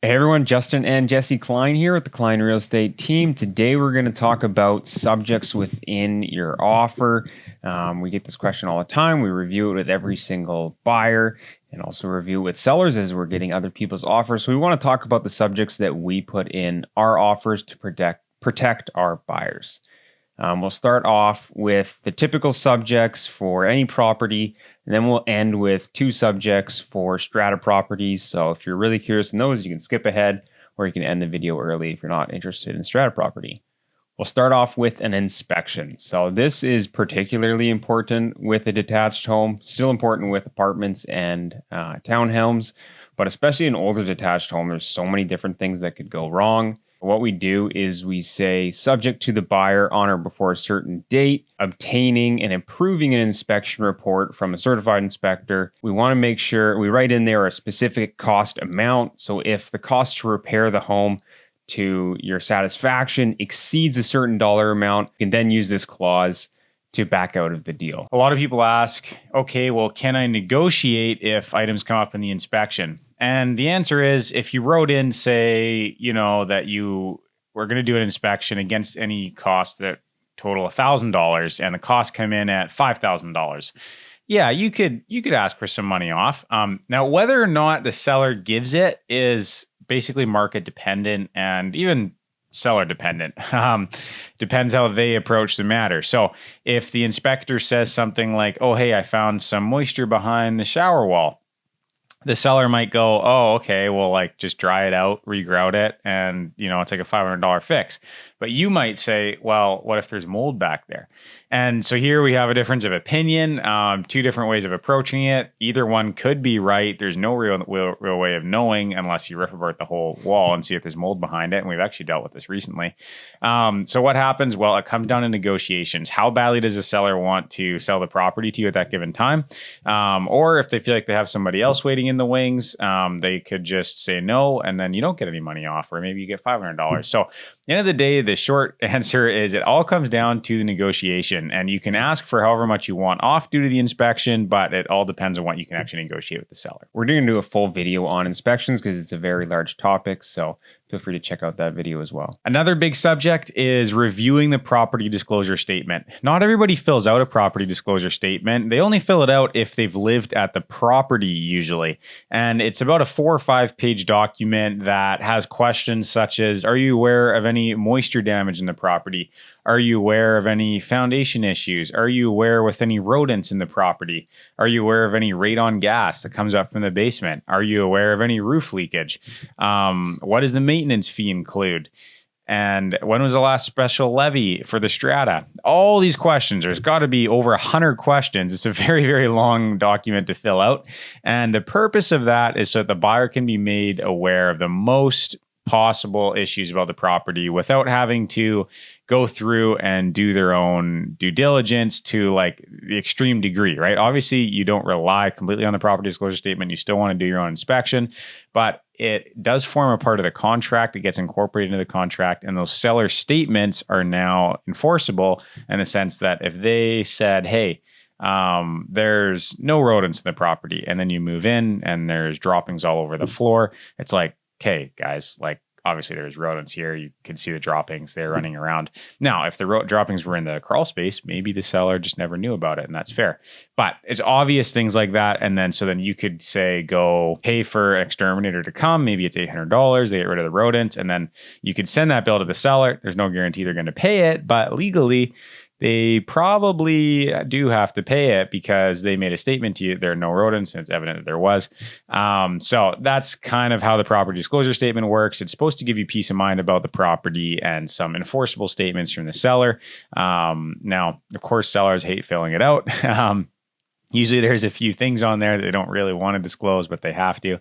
Hey everyone, Justin and Jesse Klein here with the Klein Real Estate team. Today we're going to talk about subjects within your offer. We get this question all the time. We review it with every single buyer and also review it with sellers as we're getting other people's offers. So we want to talk about the subjects that we put in our offers to protect our buyers. We'll start off with the typical subjects for any property, and then we'll end with two subjects for strata properties. So if you're really curious in those, you can skip ahead or you can end the video early if you're not interested in strata property. We'll start off with an inspection. So this is particularly important with a detached home, still important with apartments and townhomes, but especially an older detached home, there's so many different things that could go wrong. What we do is we say, subject to the buyer on or before a certain date, obtaining and improving an inspection report from a certified inspector. We want to make sure we write in there a specific cost amount. So if the cost to repair the home to your satisfaction exceeds a certain dollar amount, you can then use this clause to back out of the deal. A lot of people ask, okay, well, can I negotiate if items come up in the inspection? And the answer is, if you wrote in, say, that you were going to do an inspection against any costs that total $1,000 and the costs come in at $5,000. Yeah, you could ask for some money off. Now, whether or not the seller gives it is basically market dependent and even seller dependent. Depends how they approach the matter. So if the inspector says something like, oh, hey, I found some moisture behind the shower wall, the seller might go, oh, okay, well, just dry it out, regrout it, and, it's like a $500 fix. But you might say, well, what if there's mold back there? And so here we have a difference of opinion, two different ways of approaching it. Either one could be right. There's no real way of knowing unless you rip apart the whole wall and see if there's mold behind it. And we've actually dealt with this recently. So what happens? Well, it comes down to negotiations. How badly does the seller want to sell the property to you at that given time? Or if they feel like they have somebody else waiting in the wings, they could just say no, and then you don't get any money off, or maybe you get $500. So at the end of the day, the short answer is it all comes down to the negotiation, and you can ask for however much you want off due to the inspection, but it all depends on what you can actually negotiate with the seller. We're going to do a full video on inspections because it's a very large topic, so feel free to check out that video as well. Another big subject is reviewing the property disclosure statement. Not everybody fills out a property disclosure statement. They only fill it out if they've lived at the property usually. And it's about a 4 or 5 page document that has questions such as, are you aware of any moisture damage in the property? Are you aware of any foundation issues? Are you aware with any rodents in the property? Are you aware of any radon gas that comes up from the basement? Are you aware of any roof leakage? What does the maintenance fee include? And when was the last special levy for the strata? All these questions, there's got to be over 100 questions. It's a very, very long document to fill out. And the purpose of that is so that the buyer can be made aware of the most possible issues about the property without having to go through and do their own due diligence to the extreme degree, right? Obviously, you don't rely completely on the property disclosure statement. You still want to do your own inspection, but it does form a part of the contract. It gets incorporated into the contract, and those seller statements are now enforceable in the sense that if they said, hey, there's no rodents in the property, and then you move in and there's droppings all over the floor, it's like, okay, guys, obviously there's rodents here. You can see the droppings. They're running around. Now, if the droppings were in the crawl space, maybe the seller just never knew about it, and that's fair. But it's obvious things like that. And then you could say, go pay for an exterminator to come. Maybe it's $800. They get rid of the rodents. And then you could send that bill to the seller. There's no guarantee they're going to pay it, but legally, they probably do have to pay it because they made a statement to you there are no rodents, and it's evident that there was. So that's kind of how the property disclosure statement works. It's supposed to give you peace of mind about the property and some enforceable statements from the seller. Now, of course, sellers hate filling it out. Usually there's a few things on there that they don't really want to disclose, but they have to.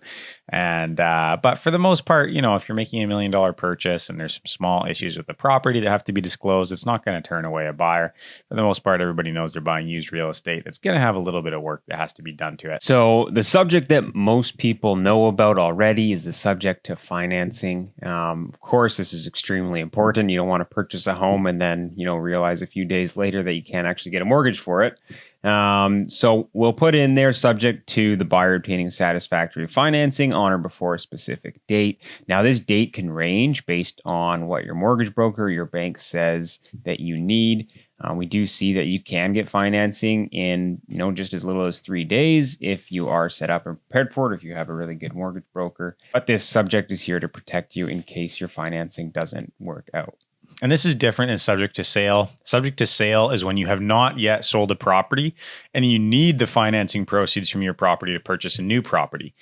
And but for the most part, if you're making $1 million purchase and there's some small issues with the property that have to be disclosed, it's not going to turn away a buyer. For the most part, everybody knows they're buying used real estate. It's going to have a little bit of work that has to be done to it. So the subject that most people know about already is the subject to financing. Of course, this is extremely important. You don't want to purchase a home and then, realize a few days later that you can't actually get a mortgage for it. So we'll put in there subject to the buyer obtaining satisfactory financing on or before a specific date. Now, this date can range based on what your mortgage broker or your bank says that you need. We do see that you can get financing in, just as little as 3 days if you are set up and prepared for it, if you have a really good mortgage broker. But this subject is here to protect you in case your financing doesn't work out. And this is different than subject to sale. Subject to sale is when you have not yet sold a property and you need the financing proceeds from your property to purchase a new property.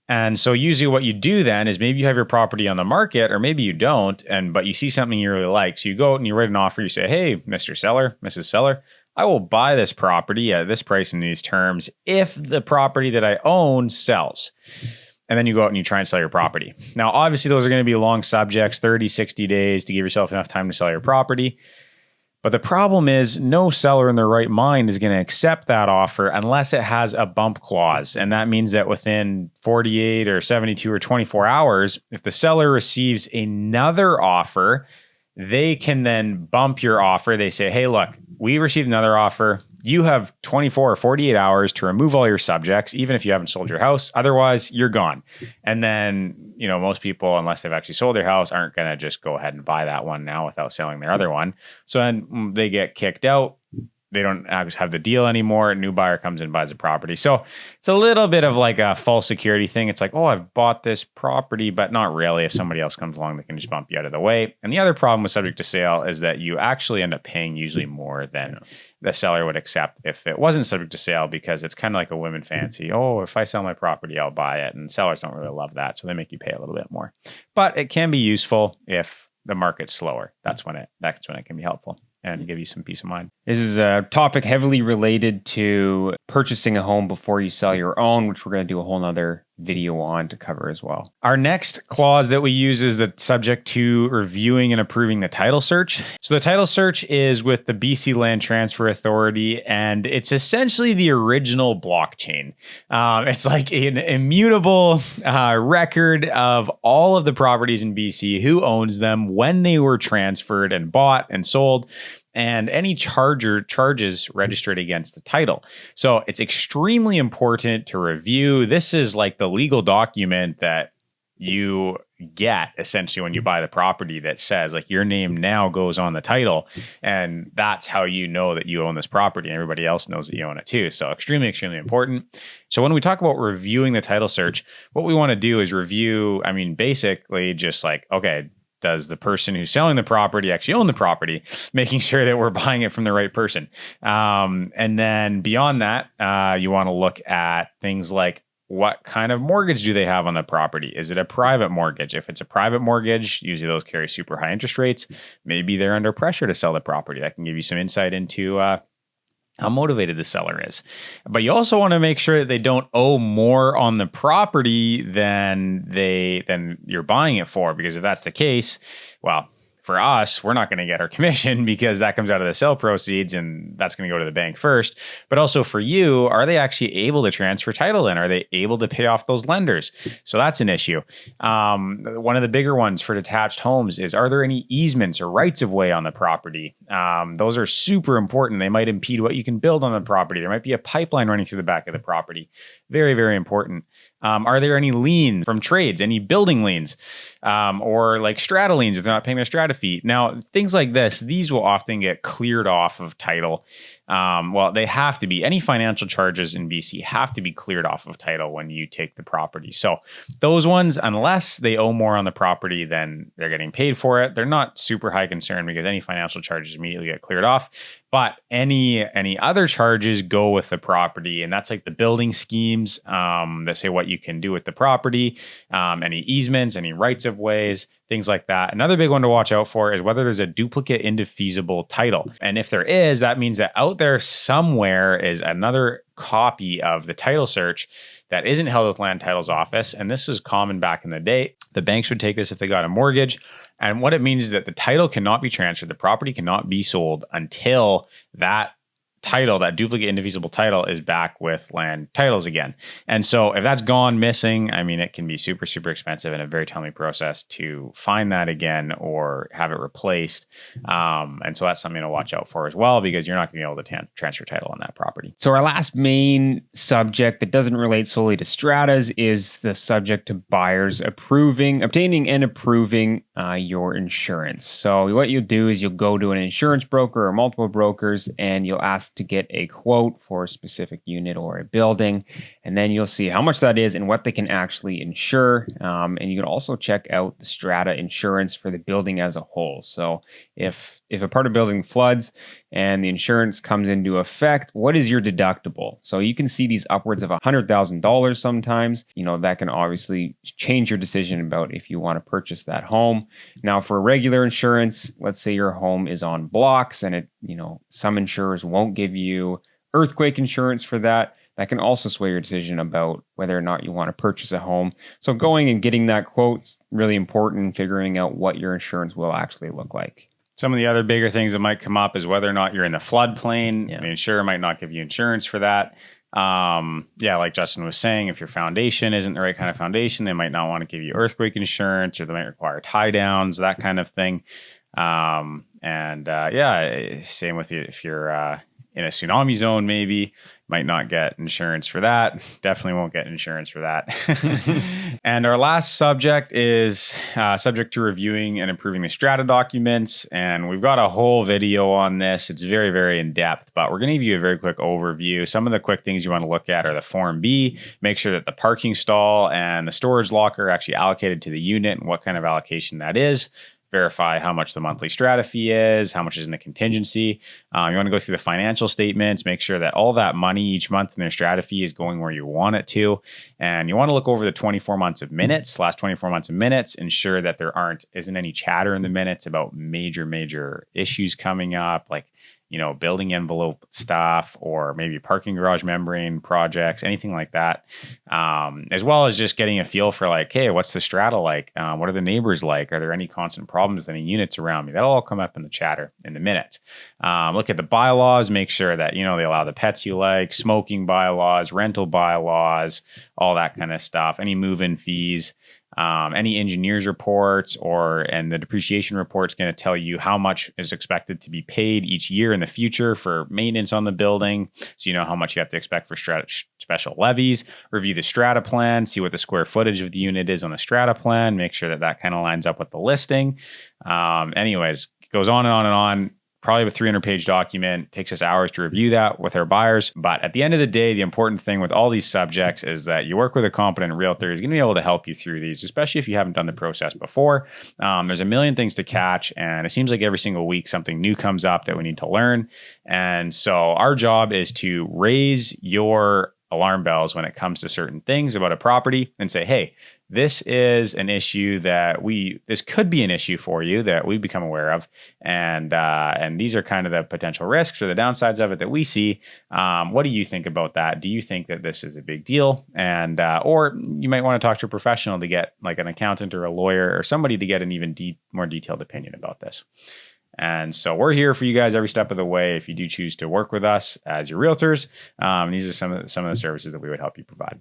And so usually what you do then is maybe you have your property on the market, or maybe you don't, but you see something you really like. So you go out and you write an offer. You say, hey, Mr. Seller, Mrs. Seller, I will buy this property at this price in these terms if the property that I own sells. And then you go out and you try and sell your property. Now, obviously, those are going to be long subjects, 30, 60 days to give yourself enough time to sell your property. But the problem is no seller in their right mind is going to accept that offer unless it has a bump clause. And that means that within 48 or 72 or 24 hours, if the seller receives another offer, they can then bump your offer. They say, hey, look, we received another offer. You have 24 or 48 hours to remove all your subjects, even if you haven't sold your house. Otherwise, you're gone. And then, most people, unless they've actually sold their house, aren't going to just go ahead and buy that one now without selling their other one. So then they get kicked out. They don't have the deal anymore. A new buyer comes in and buys the property. So it's a little bit of like a false security thing. It's like, oh, I've bought this property, but not really. If somebody else comes along, they can just bump you out of the way. And the other problem with subject to sale is that you actually end up paying usually more than the seller would accept if it wasn't subject to sale, because it's kind of like a women fancy. Oh, if I sell my property, I'll buy it. And sellers don't really love that. So they make you pay a little bit more. But it can be useful if the market's slower. That's when it can be helpful and give you some peace of mind. This is a topic heavily related to purchasing a home before you sell your own, which we're going to do a whole nother video on to cover as well. Our next clause that we use is the subject to reviewing and approving the title search. So the title search is with the BC Land Transfer Authority, and it's essentially the original blockchain. It's like an immutable record of all of the properties in BC, who owns them, when they were transferred and bought and sold, and any charges registered against the title. So it's extremely important to review. This is like the legal document that you get essentially when you buy the property that says like your name now goes on the title, and that's how you know that you own this property and everybody else knows that you own it too. So extremely, extremely important. So when we talk about reviewing the title search, what we want to do is review, basically just like, okay, does the person who's selling the property actually own the property, making sure that we're buying it from the right person. And then beyond that, you want to look at things like, what kind of mortgage do they have on the property? Is it a private mortgage? If it's a private mortgage, usually those carry super high interest rates. Maybe they're under pressure to sell the property. That can give you some insight into how motivated the seller is. But you also want to make sure that they don't owe more on the property than you're buying it for, because if that's the case, well, for us, we're not going to get our commission because that comes out of the sale proceeds and that's going to go to the bank first. But also for you, are they actually able to transfer title in? Are they able to pay off those lenders? So that's an issue. One of the bigger ones for detached homes is, are there any easements or rights of way on the property? Those are super important. They might impede what you can build on the property. There might be a pipeline running through the back of the property. Very, very important. Are there any liens from trades, any building liens, or like strata liens if they're not paying their strata fee? Now, things like this, these will often get cleared off of title. Well, they have to be. Any financial charges in BC have to be cleared off of title when you take the property. So those ones, unless they owe more on the property than they're getting paid for it, they're not super high concern because any financial charges immediately get cleared off. But any other charges go with the property, and that's like the building schemes that say what you can do with the property, any easements, any rights of ways, things like that. Another big one to watch out for is whether there's a duplicate indefeasible title. And if there is, that means that out there somewhere is another copy of the title search that isn't held with Land Title's office. And this is common back in the day. The banks would take this if they got a mortgage. And what it means is that the title cannot be transferred. The property cannot be sold until that title, that duplicate indivisible title, is back with land titles again. And so if that's gone missing, I mean, it can be super, super expensive and a very timely process to find that again or have it replaced. And so that's something to watch out for as well, because you're not going to be able to transfer title on that property. So our last main subject that doesn't relate solely to stratas is the subject to buyers obtaining and approving your insurance. So what you'll do is you'll go to an insurance broker or multiple brokers, and you'll ask to get a quote for a specific unit or a building, and then you'll see how much that is and what they can actually insure. And you can also check out the strata insurance for the building as a whole. So if a part of the building floods and the insurance comes into effect, what is your deductible? So you can see these upwards of $100,000 sometimes. That can obviously change your decision about if you want to purchase that home. Now, for regular insurance, let's say your home is on blocks and some insurers won't give you earthquake insurance for that. That can also sway your decision about whether or not you want to purchase a home. So going and getting that quote's really important, figuring out what your insurance will actually look like. Some of the other bigger things that might come up is whether or not you're in the floodplain. Yeah. The insurer might not give you insurance for that. Like Justin was saying, if your foundation isn't the right kind of foundation, they might not want to give you earthquake insurance, or they might require tie downs, that kind of thing. Same with you if you're in a tsunami zone, maybe might not get insurance for that. Definitely won't get insurance for that. And our last subject is subject to reviewing and improving the strata documents. And we've got a whole video on this. It's very, very in depth, but we're going to give you a very quick overview. Some of the quick things you want to look at are the Form B. Make sure that the parking stall and the storage locker are actually allocated to the unit and what kind of allocation that is. Verify how much the monthly strata fee is, how much is in the contingency. You want to go through the financial statements, make sure that all that money each month in their strata fee is going where you want it to. And you want to look over the 24 months of minutes, last 24 months of minutes, ensure that there isn't any chatter in the minutes about major issues coming up, like building envelope stuff, or maybe parking garage membrane projects, anything like that. As well as just getting a feel for like, hey, what's the strata like? What are the neighbors like? Are there any constant problems with any units around me? That'll all come up in the chatter in the minutes. Look at the bylaws, make sure that, they allow the pets you like, smoking bylaws, rental bylaws, all that kind of stuff, any move-in fees. Any engineer's reports and the depreciation report is going to tell you how much is expected to be paid each year in the future for maintenance on the building. So you know how much you have to expect for special levies. Review the strata plan, see what the square footage of the unit is on the strata plan. Make sure that kind of lines up with the listing. Anyways, it goes on and on and on. Probably a 300-page document. Takes us hours to review that with our buyers. But at the end of the day, the important thing with all these subjects is that you work with a competent realtor who's going to be able to help you through these, especially if you haven't done the process before. There's a million things to catch, and it seems like every single week something new comes up that we need to learn. And so our job is to raise your alarm bells when it comes to certain things about a property and say, hey, this is an issue this could be an issue for you that we've become aware of. And these are kind of the potential risks or the downsides of it that we see. What do you think about that? Do you think that this is a big deal? And, or you might want to talk to a professional to get like an accountant or a lawyer or somebody to get an even more detailed opinion about this. And so we're here for you guys every step of the way if you do choose to work with us as your realtors. These are some of the services that we would help you provide.